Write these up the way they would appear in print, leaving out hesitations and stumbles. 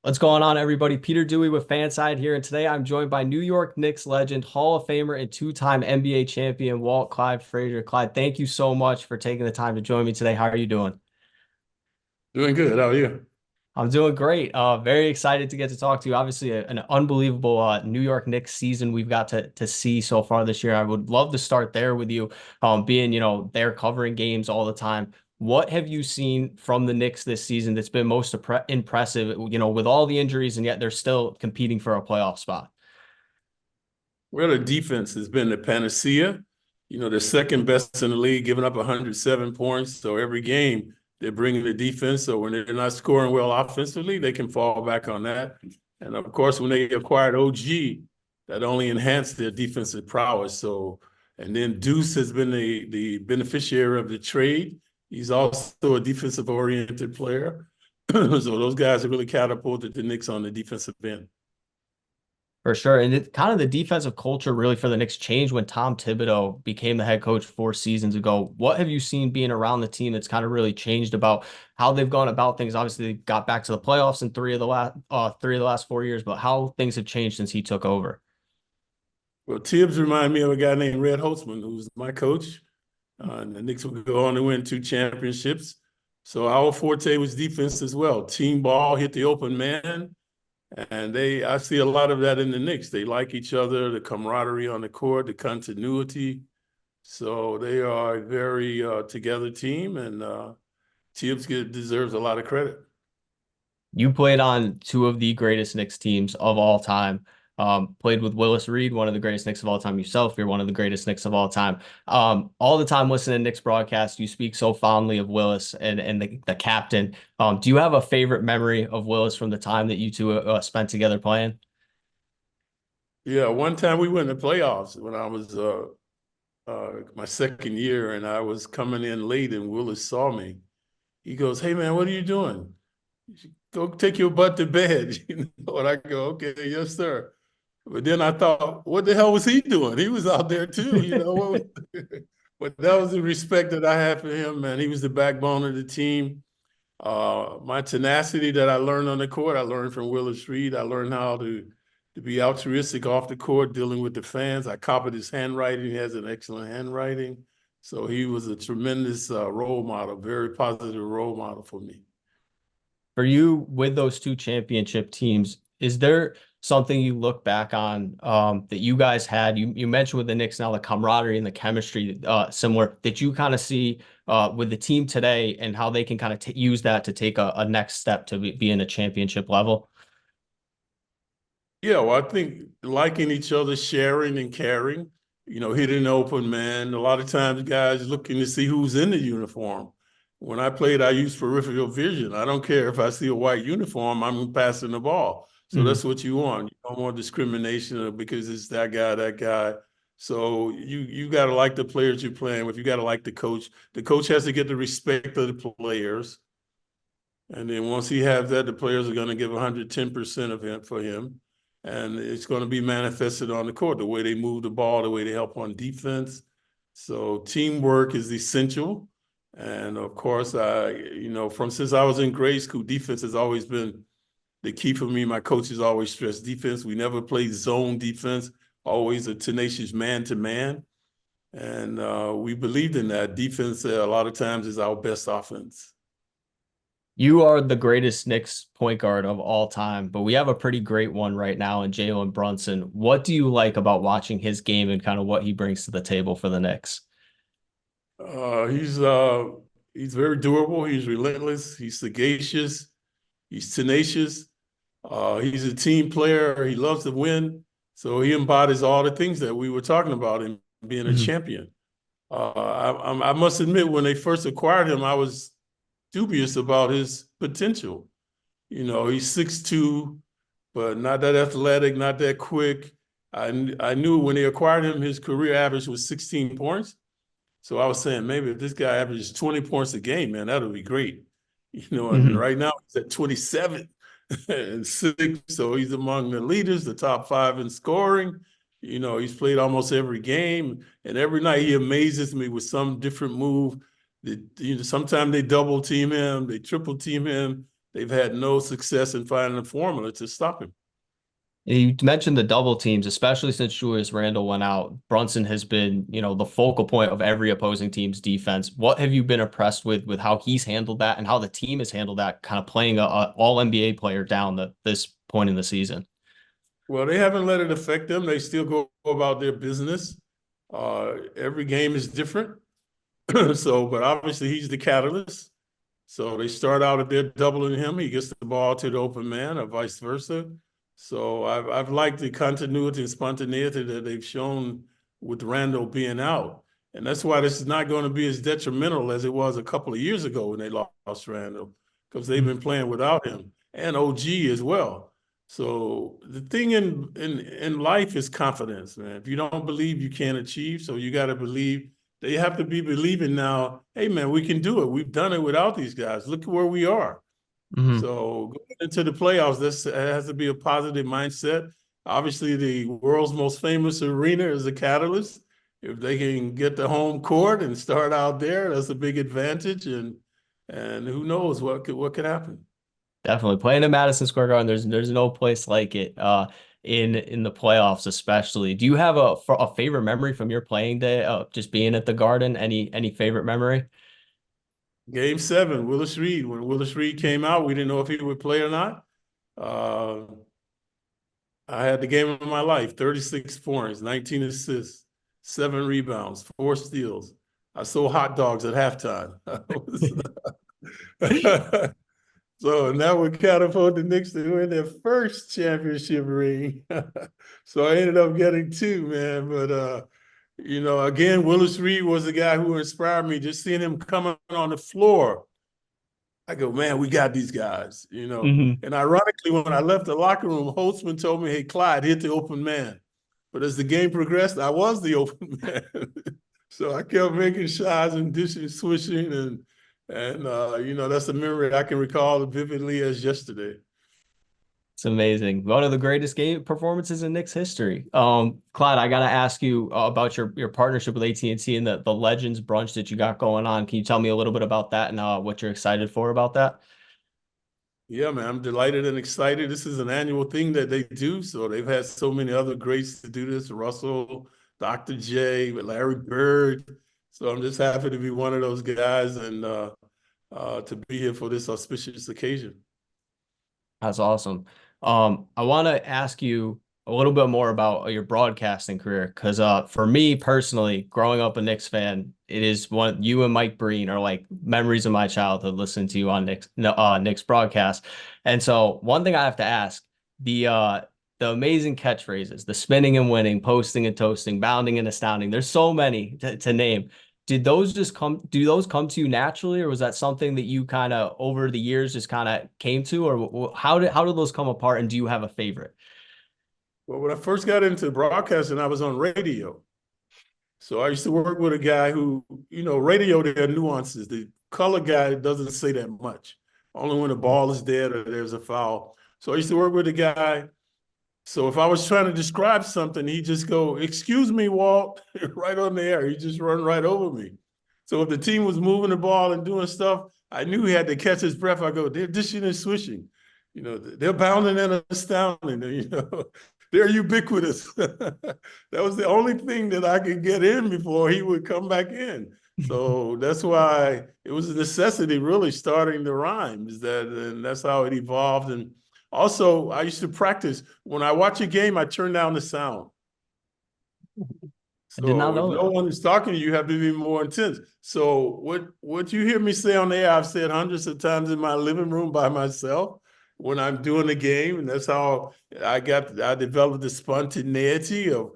What's going on, everybody? Peter Dewey with Fanside here, and today I'm joined by New York Knicks legend, Hall of Famer, and two-time NBA champion Walt Clyde Frazier. Clyde, thank you so much for taking the time to join me today. How are you doing? Doing good. How are you? I'm doing great. Very excited to get to talk to you. Obviously, an unbelievable New York Knicks season we've got to see so far this year. I would love to start there with you, being they're covering games all the time. What have you seen from the Knicks this season that's been most impressive? With all the injuries and yet they're still competing for a playoff spot. Well, the defense has been the panacea. They're second best in the league, giving up 107 points. So every game, they're bringing the defense. So when they're not scoring well offensively, they can fall back on that. And of course, when they acquired OG, that only enhanced their defensive prowess. So, and then Deuce has been the beneficiary of the trade. He's also a defensive oriented player. So those guys have really catapulted the Knicks on the defensive end. For sure. And kind of the defensive culture really for the Knicks changed when Tom Thibodeau became the head coach 4 seasons ago. What have you seen being around the team that's kind of really changed about how they've gone about things? Obviously, they got back to the playoffs in three of the last 4 years, but how things have changed since he took over. Well, Tibbs reminded me of a guy named Red Holtzman, who was my coach. And the Knicks would go on to win 2 championships. So our forte was defense as well. Team ball, hit the open man. And I see a lot of that in the Knicks. They like each other, the camaraderie on the court, the continuity. So they are a very together team, and Tibbs deserves a lot of credit. You played on two of the greatest Knicks teams of all time. Played with Willis Reed, one of the greatest Knicks of all time. Yourself, you're one of the greatest Knicks of all time. All the time listening to Knicks broadcast, you speak so fondly of Willis and the captain. Do you have a favorite memory of Willis from the time that you two spent together playing? Yeah, one time we went in the playoffs when I was my second year, and I was coming in late, and Willis saw me. He goes, "Hey man, what are you doing? You should go take your butt to bed." And I go, "Okay, yes sir." But then I thought, what the hell was he doing? He was out there too. But that was the respect that I had for him, man. He was the backbone of the team. My tenacity that I learned on the court, I learned from Willis Reed. I learned how to be altruistic off the court, dealing with the fans. I copied his handwriting. He has an excellent handwriting. So he was a tremendous role model, very positive role model for me. For you, with those two championship teams, is there something you look back on that you guys had? You mentioned with the Knicks now the camaraderie and the chemistry similar that you kind of see with the team today and how they can kind of use that to take a next step to be in a championship level. Yeah, well, I think liking each other, sharing and caring, hitting open, man. A lot of times guys looking to see who's in the uniform. When I played, I used peripheral vision. I don't care if I see a white uniform, I'm passing the ball. So Mhm. that's what you want. You don't want discrimination because it's that guy, that guy. So you got to like the players you're playing with. You got to like the coach. The coach has to get the respect of the players. And then once he has that, the players are going to give 110% of him for him. And it's going to be manifested on the court, the way they move the ball, the way they help on defense. So teamwork is essential. And of course, from since I was in grade school, defense has always been the key for me. My coaches always stressed defense. We never played zone defense, always a tenacious man-to-man. And we believed in that. Defense, a lot of times, is our best offense. You are the greatest Knicks point guard of all time, but we have a pretty great one right now in Jalen Brunson. What do you like about watching his game and kind of what he brings to the table for the Knicks? Uh, he's uh, he's very durable. He's relentless. He's sagacious. He's tenacious. He's a team player. He loves to win. So he embodies all the things that we were talking about in being a Mhm. champion. I must admit, when they first acquired him, I was dubious about his potential. He's 6'2", but not that athletic, not that quick. I knew when they acquired him, his career average was 16 points. So I was saying, maybe if this guy averages 20 points a game, man, that would be great. And Mhm. right now he's at 27 and 6. So he's among the leaders, the top 5 in scoring. He's played almost every game. And every night he amazes me with some different move. Sometimes they double team him, they triple team him. they've had no success in finding a formula to stop him. You mentioned the double teams, especially since Julius Randle went out. Brunson has been, the focal point of every opposing team's defense. What have you been impressed with how he's handled that and how the team has handled that, kind of playing a all NBA player down this point in the season? Well, they haven't let it affect them. They still go about their business. Every game is different. So, but obviously he's the catalyst. So they start out if they're doubling him, he gets the ball to the open man, or vice versa. So I've liked the continuity and spontaneity that they've shown with Randle being out, and that's why this is not going to be as detrimental as it was a couple of years ago when they lost Randle, because they've been playing without him and OG as well. So the thing in life is confidence, man. If you don't believe, you can't achieve. So you got to believe. They have to be believing now, hey, man, we can do it. We've done it without these guys. Look at where we are. Mm-hmm. So going into the playoffs, this has to be a positive mindset. Obviously, the world's most famous arena is a catalyst. If they can get the home court and start out there, that's a big advantage. And who knows what could happen. Definitely playing in Madison Square Garden. There's no place like it. In the playoffs, especially. Do you have a favorite memory from your playing day? Just being at the Garden. Any favorite memory? Game 7, Willis Reed. When Willis Reed came out, we didn't know if he would play or not. Uh, I had the game of my life: 36 points, 19 assists, 7 rebounds, 4 steals. I sold hot dogs at halftime. So, and that would catapult the Knicks to win their first championship ring. So I ended up getting 2, man. But again, Willis Reed was the guy who inspired me. Just seeing him coming on the floor, I go, man, we got these guys. Hmm. And ironically, when I left the locker room, Holtzman told me, hey, Clyde, hit the open man. But as the game progressed, I was the open man. So I kept making shots and dishing, swishing, and that's a memory I can recall vividly as yesterday. It's amazing. One of the greatest game performances in Knicks history. Clyde, I gotta ask you about your partnership with AT&T and the Legends brunch that you got going on. Can you tell me a little bit about that and what you're excited for about that? Yeah, man, I'm delighted and excited. This is an annual thing that they do. So they've had so many other greats to do this: Russell, Dr. J, Larry Bird. So I'm just happy to be one of those guys and to be here for this auspicious occasion. That's awesome. I want to ask you a little bit more about your broadcasting career because for me personally, growing up a Knicks fan, it is one you and Mike Breen are like memories of my childhood listening to you on Knicks broadcast. And so one thing I have to ask, the amazing catchphrases, the spinning and winning, posting and toasting, bounding and astounding. There's so many to name. Do those come to you naturally, or was that something that you kind of over the years just kind of came to, or how did those come apart? And do you have a favorite? Well, when I first got into broadcasting, I was on radio. So I used to work with a guy who, radio, there are nuances. The color guy doesn't say that much, only when the ball is dead or there's a foul. So I used to work with a guy. So if I was trying to describe something, he'd just go, "Excuse me, Walt," right on the air. He'd just run right over me. So if the team was moving the ball and doing stuff, I knew he had to catch his breath. I go, "They're dishing and swishing. They're bounding and astounding. They're ubiquitous." That was the only thing that I could get in before he would come back in. So that's why it was a necessity, really, starting the rhymes. And that's how it evolved. And also, I used to practice. When I watch a game, I turn down the sound. I did not So if know no that. one is talking to you, you have to be more intense. So what you hear me say on the air, I've said hundreds of times in my living room by myself when I'm doing the game, and that's how I developed the spontaneity of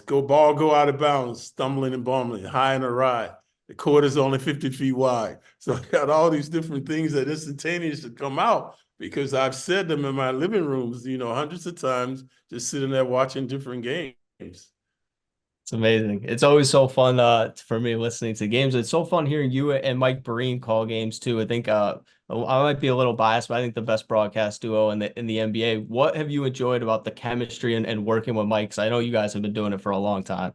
go out of bounds, stumbling and bumbling, high and awry. The court is only 50 feet wide. So I got all these different things that instantaneously come out because I've said them in my living rooms, hundreds of times, just sitting there watching different games. It's amazing. It's always so fun for me listening to games. It's so fun hearing you and Mike Breen call games too. I think I might be a little biased, but I think the best broadcast duo in the NBA. What have you enjoyed about the chemistry and working with Mike? 'Cause I know you guys have been doing it for a long time.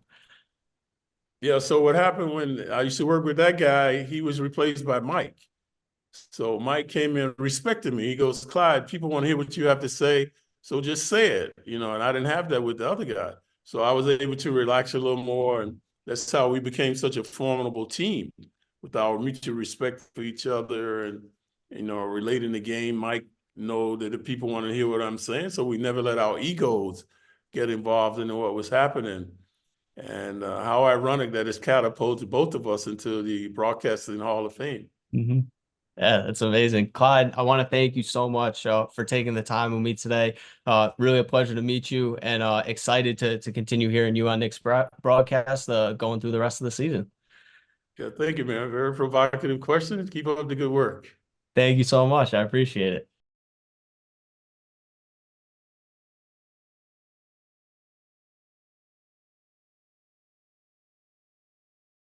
Yeah, so what happened when I used to work with that guy, he was replaced by Mike. So Mike came in, respected me. He goes, Clyde, people want to hear what you have to say, so just say it, you know. And I didn't have that with the other guy, so I was able to relax a little more, and that's how we became such a formidable team with our mutual respect for each other, and relating the game. Mike know that the people want to hear what I'm saying, so we never let our egos get involved in what was happening. And how ironic that it's catapulted both of us into the Broadcasting Hall of Fame. Hmm. Yeah, that's amazing. Clyde, I want to thank you so much for taking the time with me today. Really a pleasure to meet you, and excited to continue hearing you on Knicks broadcast going through the rest of the season. Yeah, thank you, man. Very provocative question. Keep up the good work. Thank you so much. I appreciate it.